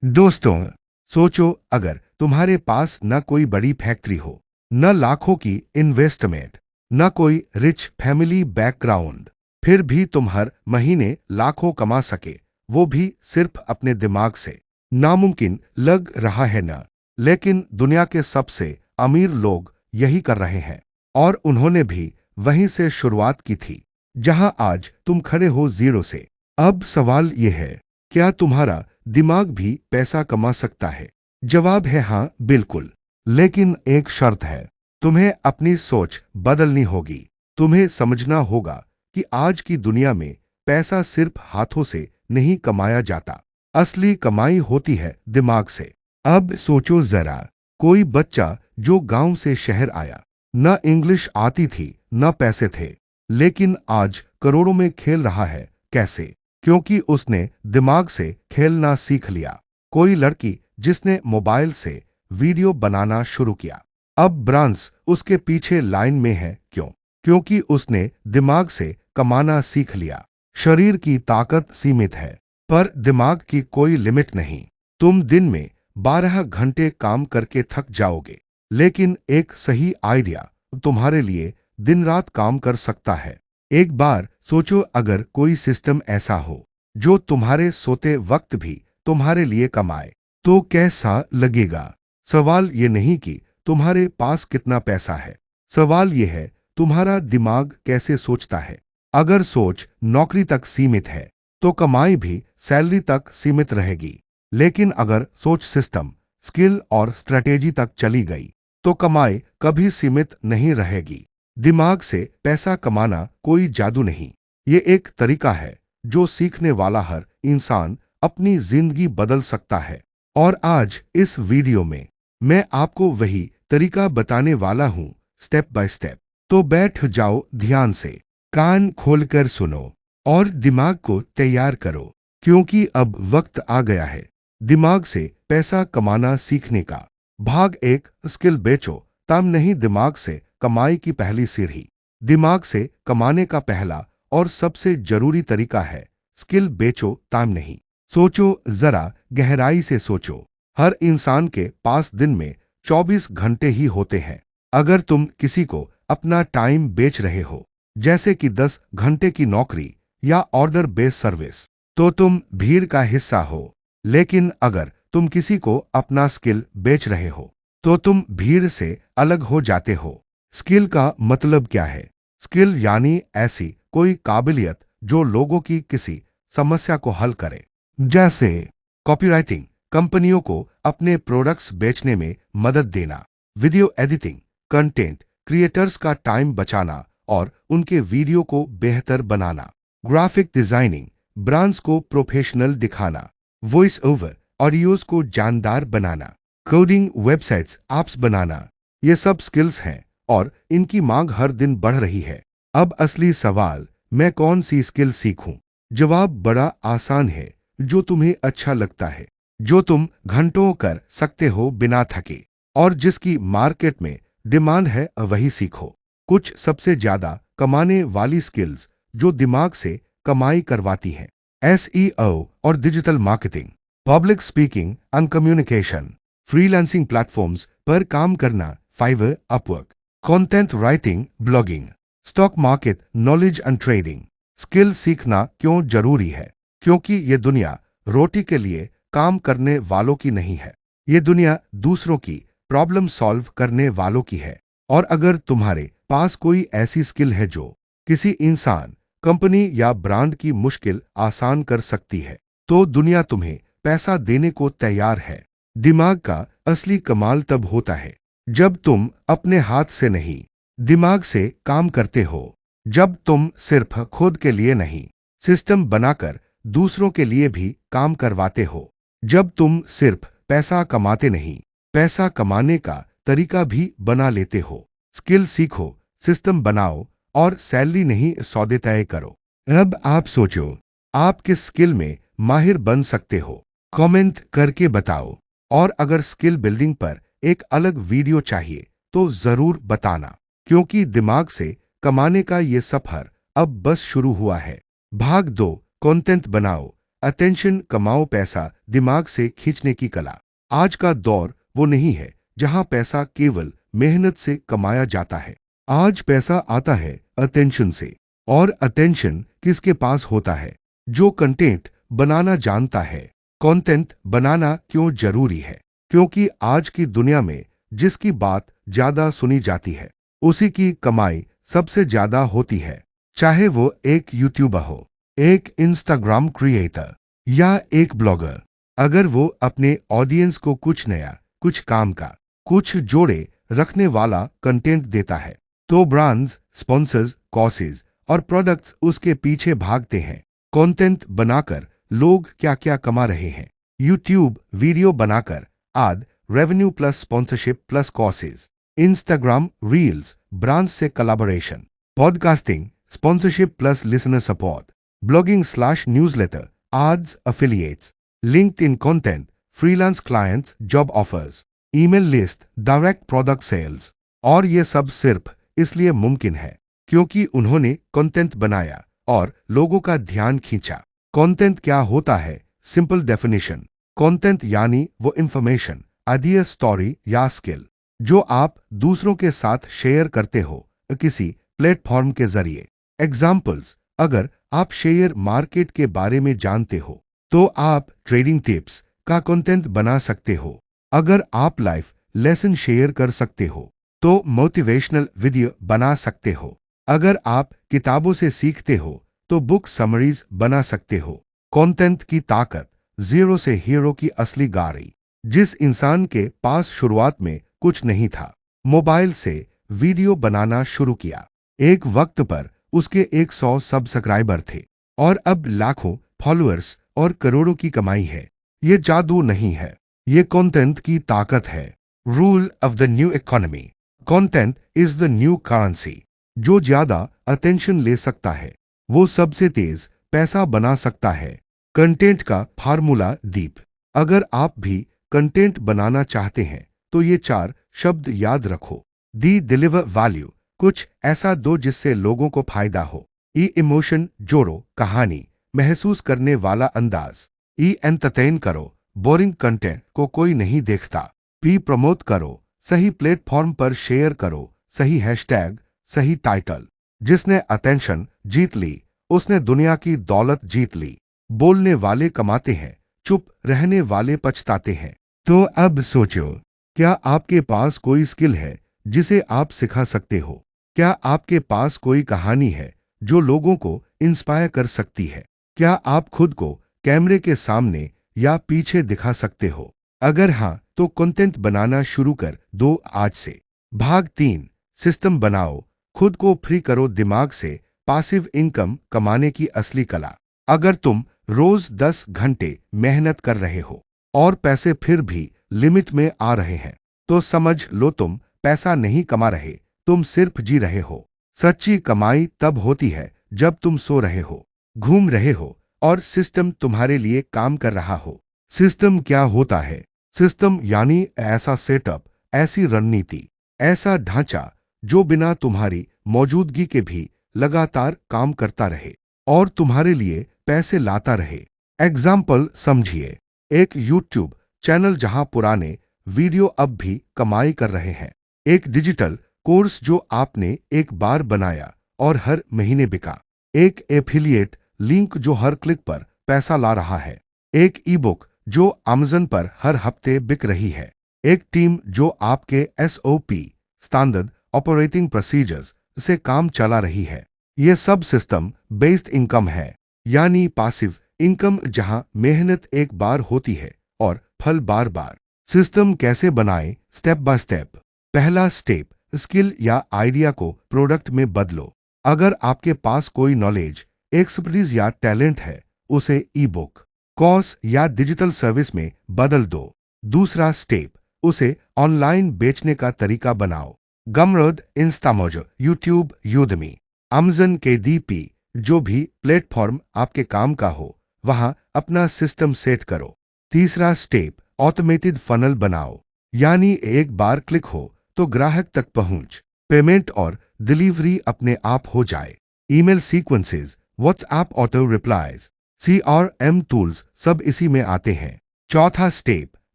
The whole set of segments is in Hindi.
दोस्तों, सोचो अगर तुम्हारे पास न कोई बड़ी फैक्ट्री हो, न लाखों की इन्वेस्टमेंट, न कोई रिच फैमिली बैकग्राउंड, फिर भी तुम हर महीने लाखों कमा सके, वो भी सिर्फ अपने दिमाग से। नामुमकिन लग रहा है ना? लेकिन दुनिया के सबसे अमीर लोग यही कर रहे हैं, और उन्होंने भी वहीं से शुरुआत की थी, जहां आज तुम खड़े हो जीरो से। अब सवाल यह है, क्या तुम्हारा दिमाग भी पैसा कमा सकता है? जवाब है हाँ, बिल्कुल। लेकिन एक शर्त है, तुम्हें अपनी सोच बदलनी होगी। तुम्हें समझना होगा कि आज की दुनिया में पैसा सिर्फ हाथों से नहीं कमाया जाता। असली कमाई होती है दिमाग से। अब सोचो जरा, कोई बच्चा जो गांव से शहर आया, न इंग्लिश आती थी न पैसे थे, लेकिन आज करोड़ों में खेल रहा है। कैसे? क्योंकि उसने दिमाग से खेलना सीख लिया। कोई लड़की जिसने मोबाइल से वीडियो बनाना शुरू किया, अब ब्रांड्स उसके पीछे लाइन में है। क्यों? क्योंकि उसने दिमाग से कमाना सीख लिया। शरीर की ताकत सीमित है, पर दिमाग की कोई लिमिट नहीं। तुम दिन में 12 घंटे काम करके थक जाओगे, लेकिन एक सही आइडिया तुम्हारे लिए दिन रात काम कर सकता है। एक बार सोचो, अगर कोई सिस्टम ऐसा हो जो तुम्हारे सोते वक्त भी तुम्हारे लिए कमाए, तो कैसा लगेगा? सवाल ये नहीं कि तुम्हारे पास कितना पैसा है, सवाल ये है तुम्हारा दिमाग कैसे सोचता है। अगर सोच नौकरी तक सीमित है, तो कमाई भी सैलरी तक सीमित रहेगी। लेकिन अगर सोच सिस्टम, स्किल और स्ट्रेटेजी तक चली गई, तो कमाई कभी सीमित नहीं रहेगी। दिमाग से पैसा कमाना कोई जादू नहीं, ये एक तरीका है जो सीखने वाला हर इंसान अपनी जिंदगी बदल सकता है। और आज इस वीडियो में मैं आपको वही तरीका बताने वाला हूं, स्टेप बाय स्टेप। तो बैठ जाओ ध्यान से, कान खोलकर सुनो और दिमाग को तैयार करो, क्योंकि अब वक्त आ गया है दिमाग से पैसा कमाना सीखने का। भाग एक, स्किल बेचो तब नहीं, दिमाग से कमाई की पहली सीढ़ी। दिमाग से कमाने का पहला और सबसे जरूरी तरीका है स्किल बेचो ताम नहीं। सोचो जरा, गहराई से सोचो। हर इंसान के पास दिन में 24 घंटे ही होते हैं। अगर तुम किसी को अपना टाइम बेच रहे हो, जैसे कि 10 घंटे की नौकरी या ऑर्डर बेस्ड सर्विस, तो तुम भीड़ का हिस्सा हो। लेकिन अगर तुम किसी को अपना स्किल बेच रहे हो, तो तुम भीड़ से अलग हो जाते हो। स्किल का मतलब क्या है? स्किल यानी ऐसी कोई काबिलियत जो लोगों की किसी समस्या को हल करे। जैसे कॉपीराइटिंग, कंपनियों को अपने प्रोडक्ट्स बेचने में मदद देना। वीडियो एडिटिंग, कंटेंट क्रिएटर्स का टाइम बचाना और उनके वीडियो को बेहतर बनाना। ग्राफिक डिजाइनिंग, ब्रांड्स को प्रोफेशनल दिखाना। वॉइस ओवर, ऑडियोज को जानदार बनाना। कोडिंग, वेबसाइट्स, ऐप्स बनाना। ये सब स्किल्स हैं और इनकी मांग हर दिन बढ़ रही है। अब असली सवाल, मैं कौन सी स्किल सीखूं? जवाब बड़ा आसान है, जो तुम्हें अच्छा लगता है, जो तुम घंटों कर सकते हो बिना थके, और जिसकी मार्केट में डिमांड है, वही सीखो। कुछ सबसे ज्यादा कमाने वाली स्किल्स जो दिमाग से कमाई करवाती हैं: एसईओ और digital marketing, public speaking and communication, freelancing platforms पर काम करना, Fiverr, Upwork, content writing, blogging, stock market knowledge and trading. Skill सीखना क्यों जरूरी है? क्योंकि ये दुनिया रोटी के लिए काम करने वालों की नहीं है, ये दुनिया दूसरों की प्रॉब्लम सॉल्व करने वालों की है। और अगर तुम्हारे पास कोई ऐसी स्किल है जो किसी इंसान, कंपनी या ब्रांड की मुश्किल आसान कर सकती है, तो दुनिया तुम्हें पैसा देने को तैयार है। दिमाग का असली कमाल तब होता है जब तुम अपने हाथ से नहीं, दिमाग से काम करते हो। जब तुम सिर्फ खुद के लिए नहीं, सिस्टम बनाकर दूसरों के लिए भी काम करवाते हो। जब तुम सिर्फ पैसा कमाते नहीं, पैसा कमाने का तरीका भी बना लेते हो। स्किल सीखो, सिस्टम बनाओ और सैलरी नहीं, सौदे तय करो। अब आप सोचो, आप किस स्किल में माहिर बन सकते हो? कमेंट करके बताओ। और अगर स्किल बिल्डिंग पर एक अलग वीडियो चाहिए, तो जरूर बताना, क्योंकि दिमाग से कमाने का ये सफर अब बस शुरू हुआ है। भाग 2, कंटेंट बनाओ। अटेंशन कमाओ, पैसा दिमाग से खींचने की कला। आज का दौर वो नहीं है जहां पैसा केवल मेहनत से कमाया जाता है। आज पैसा आता है अटेंशन से। और अटेंशन किसके पास होता है? जो कंटेंट बनाना जानता है। कंटेंट बनाना क्यों जरूरी है? क्योंकि आज की दुनिया में जिसकी बात ज्यादा सुनी जाती है उसी की कमाई सबसे ज्यादा होती है। चाहे वो एक यूट्यूबर हो, एक इंस्टाग्राम क्रिएटर या एक ब्लॉगर। अगर वो अपने ऑडियंस को कुछ नया, कुछ काम का, कुछ जोड़े रखने वाला कंटेंट देता है तो ब्रांड्स, स्पॉन्सर्स, कोर्सेज और प्रोडक्ट्स उसके पीछे भागते हैं। कंटेंट बनाकर लोग क्या क्या कमा रहे हैं? यूट्यूब वीडियो बनाकर आज revenue plus sponsorship plus courses, Instagram reels brand से collaboration, podcasting sponsorship plus listener support, blogging slash newsletter ads, affiliates, LinkedIn content, freelance clients, job offers, email list, direct product sales। और ये सब सिर्फ इसलिए मुमकिन है क्योंकि उन्होंने कंटेंट बनाया और लोगों का ध्यान खींचा। कंटेंट क्या होता है? सिंपल डेफिनेशन, कंटेंट यानी वो इंफॉर्मेशन, आइडिया, स्टोरी या स्किल जो आप दूसरों के साथ शेयर करते हो किसी प्लेटफॉर्म के जरिए। एग्जाम्पल्स, अगर आप शेयर मार्केट के बारे में जानते हो तो आप ट्रेडिंग टिप्स का कंटेंट बना सकते हो। अगर आप लाइफ लेसन शेयर कर सकते हो तो मोटिवेशनल वीडियो बना सकते हो। अगर आप किताबों से सीखते हो तो बुक समरीज बना सकते हो। कंटेंट की ताकत, जीरो से हीरो की असली गाड़ी। जिस इंसान के पास शुरुआत में कुछ नहीं था, मोबाइल से वीडियो बनाना शुरू किया। एक वक्त पर उसके 100 सब्सक्राइबर थे और अब लाखों फॉलोअर्स और करोड़ों की कमाई है। ये जादू नहीं है, ये कंटेंट की ताकत है। Rule of the new economy, content is the new currency. जो ज्यादा अटेंशन ले सकता है वो सबसे तेज पैसा बना सकता है। कंटेंट का फार्मूला दीप। अगर आप भी कंटेंट बनाना चाहते हैं तो ये 4 शब्द याद रखो। दी डिलीवर वैल्यू, कुछ ऐसा दो जिससे लोगों को फायदा हो। ई इमोशन, जोड़ो कहानी, महसूस करने वाला अंदाज। ई एंटरटेन करो, बोरिंग कंटेंट को कोई नहीं देखता। पी प्रमोट करो, सही प्लेटफॉर्म पर शेयर करो, सही हैशटैग, सही टाइटल। जिसने अटेंशन जीत ली उसने दुनिया की दौलत जीत ली। बोलने वाले कमाते हैं, चुप रहने वाले पछताते हैं। तो अब सोचो, क्या आपके पास कोई स्किल है जिसे आप सिखा सकते हो? क्या आपके पास कोई कहानी है जो लोगों को इंस्पायर कर सकती है? क्या आप खुद को कैमरे के सामने या पीछे दिखा सकते हो? अगर हां तो कंटेंट बनाना शुरू कर दो आज से। भाग 3, सिस्टम बनाओ, खुद को फ्री करो दिमाग से, पासिव इनकम कमाने की असली कला। अगर तुम रोज 10 घंटे मेहनत कर रहे हो और पैसे फिर भी लिमिट में आ रहे हैं तो समझ लो तुम पैसा नहीं कमा रहे, तुम सिर्फ जी रहे हो। सच्ची कमाई तब होती है जब तुम सो रहे हो, घूम रहे हो और सिस्टम तुम्हारे लिए काम कर रहा हो। सिस्टम क्या होता है? सिस्टम यानी ऐसा सेटअप, ऐसी रणनीति, ऐसा ढांचा जो बिना तुम्हारी मौजूदगी के भी लगातार काम करता रहे और तुम्हारे लिए पैसे लाता रहे। एग्जाम्पल समझिए, एक यूट्यूब चैनल जहां पुराने वीडियो अब भी कमाई कर रहे हैं। एक डिजिटल कोर्स जो आपने एक बार बनाया और हर महीने बिका। एक एफिलिएट लिंक जो हर क्लिक पर पैसा ला रहा है। एक ई बुक जो अमेज़न पर हर हफ्ते बिक रही है। एक टीम जो आपके SOP, स्टैंडर्ड ऑपरेटिंग प्रोसीजर्स से काम चला रही है। यह सब सिस्टम बेस्ड इनकम है, यानी पासिव इनकम जहां मेहनत एक बार होती है और फल बार बार। सिस्टम कैसे बनाएं? Step by step. पहला स्टेप, स्किल या आइडिया को प्रोडक्ट में बदलो। अगर आपके पास कोई नॉलेज, एक्सपर्टीज या टैलेंट है, उसे ई बुक, कोर्स या डिजिटल सर्विस में बदल दो। दूसरा स्टेप, उसे ऑनलाइन बेचने का तरीका बनाओ। गमरोड, इंस्टामोजो, यूट्यूब, यूडमी, अमेज़न के DP, जो भी प्लेटफॉर्म आपके काम का हो वहां अपना सिस्टम सेट करो। तीसरा स्टेप, ऑटोमेटेड फनल बनाओ, यानी एक बार क्लिक हो तो ग्राहक तक पहुंच, पेमेंट और डिलीवरी अपने आप हो जाए। Email sequences, WhatsApp auto replies, CRM tools सब इसी में आते हैं। चौथा स्टेप,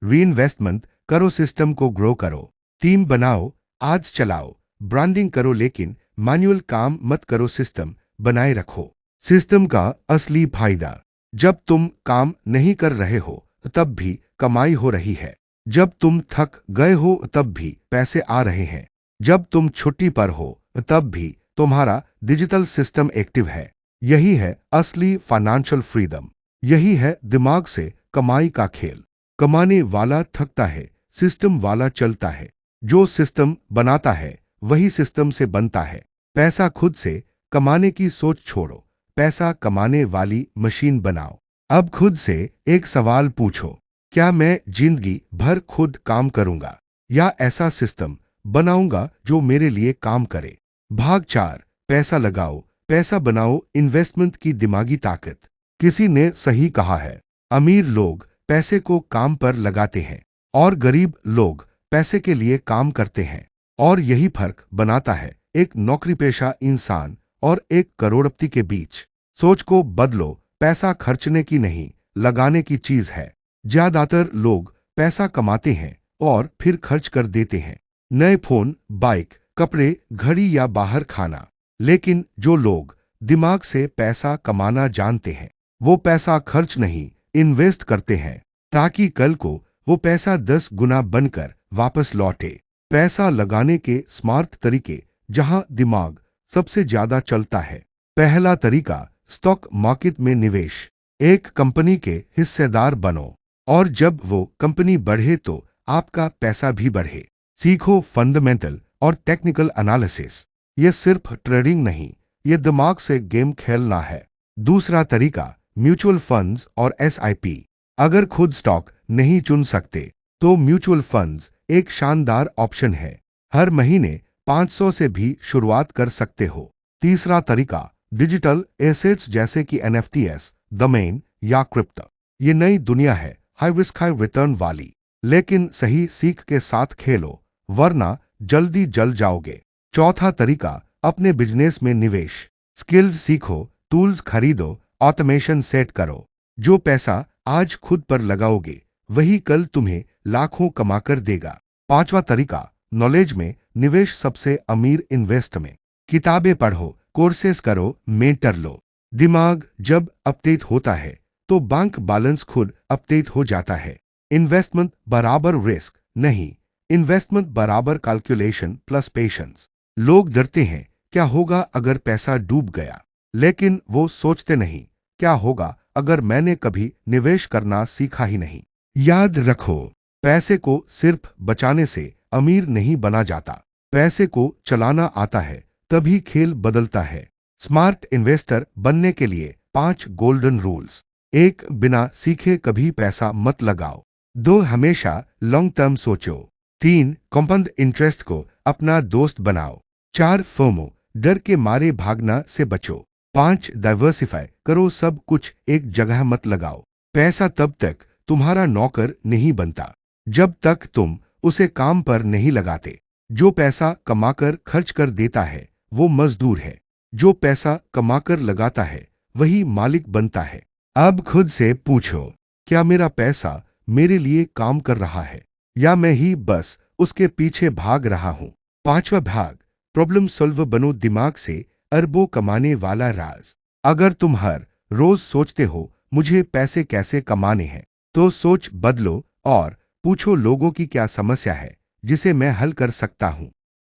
रीइन्वेस्टमेंट करो, सिस्टम को ग्रो करो, टीम बनाओ, आज चलाओ, ब्रांडिंग करो, लेकिन मैनुअल काम मत करो, सिस्टम बनाए रखो। सिस्टम का असली फायदा, जब तुम काम नहीं कर रहे हो तब भी कमाई हो रही है, जब तुम थक गए हो तब भी पैसे आ रहे हैं, जब तुम छुट्टी पर हो तब भी तुम्हारा डिजिटल सिस्टम एक्टिव है। यही है असली फाइनेंशियल फ्रीडम, यही है दिमाग से कमाई का खेल। कमाने वाला थकता है, सिस्टम वाला चलता है। जो सिस्टम बनाता है वही सिस्टम से बनता है। पैसा खुद से कमाने की सोच छोड़ो, पैसा कमाने वाली मशीन बनाओ। अब खुद से एक सवाल पूछो, क्या मैं जिंदगी भर खुद काम करूंगा या ऐसा सिस्टम बनाऊंगा जो मेरे लिए काम करे? भाग 4, पैसा लगाओ, पैसा बनाओ, इन्वेस्टमेंट की दिमागी ताकत। किसी ने सही कहा है, अमीर लोग पैसे को काम पर लगाते हैं और गरीब लोग पैसे के लिए काम करते हैं। और यही फर्क बनाता है एक नौकरी पेशा इंसान और एक करोड़पति के बीच। सोच को बदलो, पैसा खर्चने की नहीं, लगाने की चीज है। ज्यादातर लोग पैसा कमाते हैं और फिर खर्च कर देते हैं। नए फोन, बाइक, कपड़े, घड़ी या बाहर खाना। लेकिन जो लोग दिमाग से पैसा कमाना जानते हैं वो पैसा खर्च नहीं, इन्वेस्ट करते हैं, ताकि कल को वो पैसा 10 गुना बनकर वापस लौटे। पैसा लगाने के स्मार्ट तरीके, जहां दिमाग सबसे ज्यादा चलता है। पहला तरीका, स्टॉक मार्केट में निवेश। एक कंपनी के हिस्सेदार बनो और जब वो कंपनी बढ़े तो आपका पैसा भी बढ़े। सीखो फंडामेंटल और टेक्निकल एनालिसिस। ये सिर्फ ट्रेडिंग नहीं, ये दिमाग से गेम खेलना है। दूसरा तरीका, म्यूचुअल फंड्स और SIP। अगर खुद स्टॉक नहीं चुन सकते तो म्यूचुअल फंड्स एक शानदार ऑप्शन है। हर महीने 500 से भी शुरुआत कर सकते हो। तीसरा तरीका, डिजिटल एसेट्स जैसे कि NFTs, डोमेन या क्रिप्टो। ये नई दुनिया है, हाई रिस्क हाई रिटर्न वाली, लेकिन सही सीख के साथ खेलो वरना जल्दी जल जाओगे। चौथा तरीका, अपने बिजनेस में निवेश। स्किल्स सीखो, टूल्स खरीदो, ऑटोमेशन सेट करो। जो पैसा आज खुद पर लगाओगे वही कल तुम्हें लाखों कमाकर देगा। पांचवा तरीका, नॉलेज में निवेश। सबसे अमीर इन्वेस्ट में। किताबें पढ़ो, कोर्सेस करो, मेंटर लो। दिमाग जब अपडेट होता है तो बैंक बैलेंस खुद अपडेट हो जाता है। इन्वेस्टमेंट बराबर रिस्क नहीं, इन्वेस्टमेंट बराबर कैलकुलेशन प्लस पेशेंस। लोग डरते हैं क्या होगा अगर पैसा डूब गया, लेकिन वो सोचते नहीं क्या होगा अगर मैंने कभी निवेश करना सीखा ही नहीं। याद रखो, पैसे को सिर्फ बचाने से अमीर नहीं बना जाता, पैसे को चलाना आता है तभी खेल बदलता है। स्मार्ट इन्वेस्टर बनने के लिए 5 गोल्डन रूल्स। 1, बिना सीखे कभी पैसा मत लगाओ। 2, हमेशा लॉन्ग टर्म सोचो। 3, कंपाउंड इंटरेस्ट को अपना दोस्त बनाओ। 4, फोमो, डर के मारे भागना से बचो। 5, डाइवर्सिफाई करो, सब कुछ एक जगह मत लगाओ। पैसा तब तक तुम्हारा नौकर नहीं बनता जब तक तुम उसे काम पर नहीं लगाते। जो पैसा कमाकर खर्च कर देता है वो मजदूर है, जो पैसा कमाकर लगाता है वही मालिक बनता है। अब खुद से पूछो, क्या मेरा पैसा मेरे लिए काम कर रहा है या मैं ही बस उसके पीछे भाग रहा हूं? 5वां भाग, प्रॉब्लम सॉल्वर बनो, दिमाग से अरबों कमाने वाला राज। अगर तुम हर रोज सोचते हो मुझे पैसे कैसे कमाने हैं, तो सोच बदलो और पूछो लोगों की क्या समस्या है जिसे मैं हल कर सकता हूं।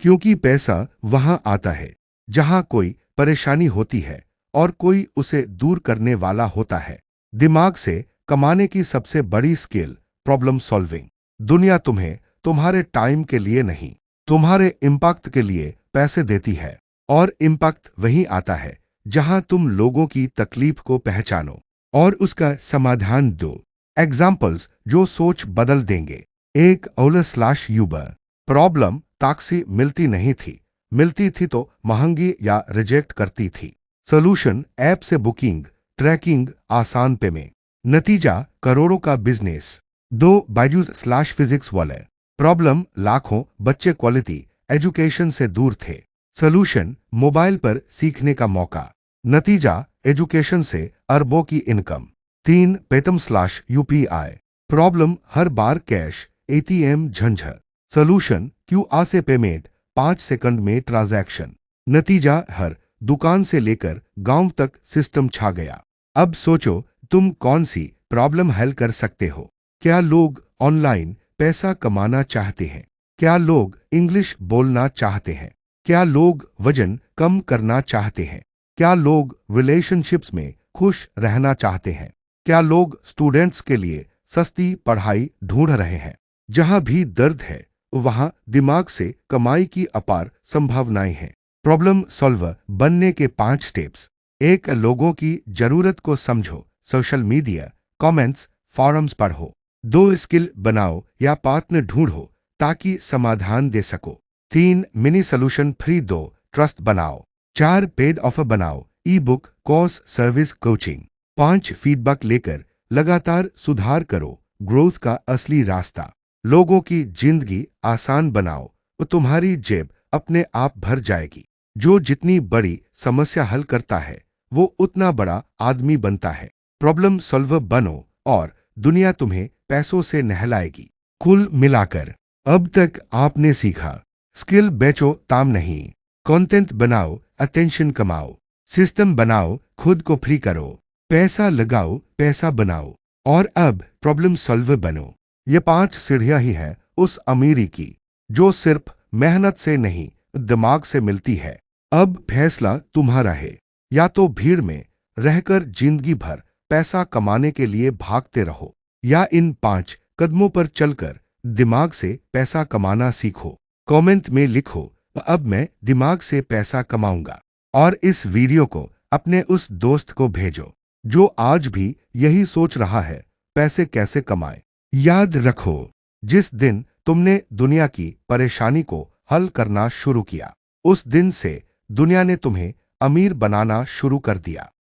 क्योंकि पैसा वहां आता है जहां कोई परेशानी होती है और कोई उसे दूर करने वाला होता है। दिमाग से कमाने की सबसे बड़ी स्किल, प्रॉब्लम सॉल्विंग। दुनिया तुम्हें तुम्हारे टाइम के लिए नहीं, तुम्हारे इम्पैक्ट के लिए पैसे देती है, और इम्पैक्ट वहीं आता है जहां तुम लोगों की तकलीफ को पहचानो और उसका समाधान दो। एग्जाम्पल्स जो सोच बदल देंगे। 1, ओला/यूबर। प्रॉब्लम, टैक्सी मिलती नहीं थी, मिलती थी तो महंगी या रिजेक्ट करती थी। सोल्यूशन, ऐप से बुकिंग, ट्रैकिंग, आसान पेमेंट। नतीजा, करोड़ों का बिजनेस। 2, बायजूस/फिजिक्स वाले। प्रॉब्लम, लाखों बच्चे क्वालिटी एजुकेशन से दूर थे। सोल्यूशन, मोबाइल पर सीखने का मौका। नतीजा, एजुकेशन से अरबों की इनकम। 3 पेटम/यूपीआई। प्रॉब्लम हर बार कैश एटीएम झंझट। सोल्यूशन क्यूआर से पेमेंट 5 सेकंड में ट्रांजैक्शन। नतीजा हर दुकान से लेकर गांव तक सिस्टम छा गया। अब सोचो तुम कौन सी प्रॉब्लम हल कर सकते हो। क्या लोग ऑनलाइन पैसा कमाना चाहते हैं? क्या लोग इंग्लिश बोलना चाहते हैं? क्या लोग वजन कम करना चाहते हैं? क्या लोग रिलेशनशिप्स में खुश रहना चाहते हैं? क्या लोग स्टूडेंट्स के लिए सस्ती पढ़ाई ढूंढ रहे हैं? जहां भी दर्द है वहां दिमाग से कमाई की अपार संभावनाएं हैं। प्रॉब्लम सॉल्वर बनने के 5 स्टेप्स। 1 लोगों की जरूरत को समझो, सोशल मीडिया, कमेंट्स, फॉरम्स पढ़ो। 2 स्किल बनाओ या पार्टनर ढूंढो ताकि समाधान दे सको। 3 मिनी सोल्यूशन फ्री दो, ट्रस्ट बनाओ। 4 पेड ऑफर बनाओ, ई book, course, service, coaching. 5 feedback लेकर लगातार सुधार करो, ग्रोथ का असली रास्ता। लोगों की जिंदगी आसान बनाओ तो तुम्हारी जेब अपने आप भर जाएगी। जो जितनी बड़ी समस्या हल करता है वो उतना बड़ा आदमी बनता है। प्रॉब्लम सॉल्वर बनो और दुनिया तुम्हें पैसों से नहलाएगी। कुल मिलाकर अब तक आपने सीखा, स्किल बेचो ताम नहीं, कंटेंट बनाओ अटेंशन कमाओ, सिस्टम बनाओ खुद को फ्री करो, पैसा लगाओ पैसा बनाओ और अब प्रॉब्लम सॉल्वर बनो। ये 5 सीढ़ियां ही हैं उस अमीरी की जो सिर्फ मेहनत से नहीं दिमाग से मिलती है। अब फैसला तुम्हारा है, या तो भीड़ में रहकर जिंदगी भर पैसा कमाने के लिए भागते रहो या इन 5 कदमों पर चलकर दिमाग से पैसा कमाना सीखो। कमेंट में लिखो अब मैं दिमाग से पैसा कमाऊंगा और इस वीडियो को अपने उस दोस्त को भेजो जो आज भी यही सोच रहा है पैसे कैसे कमाएं। याद रखो, जिस दिन तुमने दुनिया की परेशानी को हल करना शुरू किया उस दिन से दुनिया ने तुम्हें अमीर बनाना शुरू कर दिया।